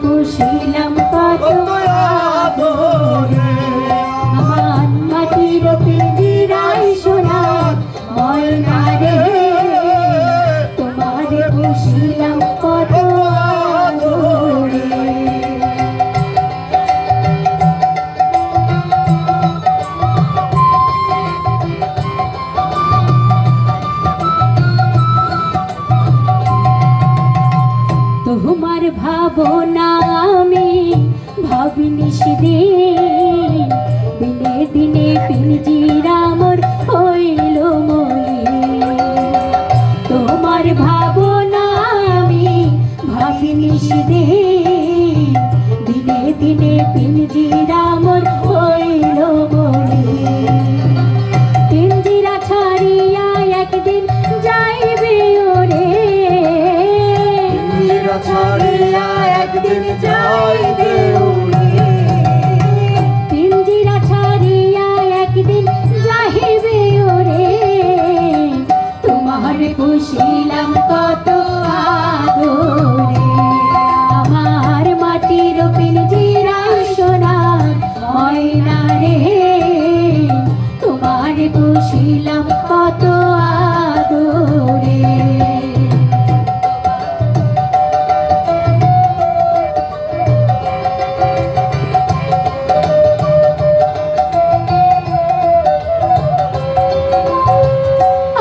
পুষিলাম কত আদরে, আমার মাটির পিঞ্জিরায় সোনার ময়না রে, তোমারে পুষিলাম কত আদরে। তোমার ভাবনা আমি ভাবিনি সেদিন, দিনে দিনে পিঞ্জিরা মোর হইল মলিন। তোমার ভাবনা আমি ভাবিনি সেদিন, দিনে দিনে পিঞ্জিরা মোর হইল মলিন। পিঞ্জিরা ছাড়িয়া একদিন যাইবে ওরে, ছাড়িয়া একদিন যাইবে উড়ে, পিঞ্জিরা ছাড়িয়া একদিন যাইবে ওরে, তোমার পুষিলাম কত আদরে, আমার মাটির পিঞ্জিরা সোনার ময়না রে, তোমার পুষিলাম কত আদরে।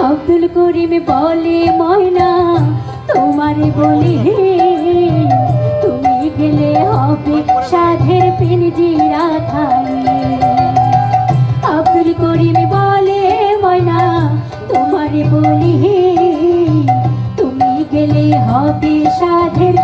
আব্দুল করিম বলে ময়না তোমারে বলি, তুমি গেলে হবে সাধের পিঞ্জিরা খালি। আব্দুল করিম বলে ময়না তোমারে বলি, তুমি গেলে হবে সাধের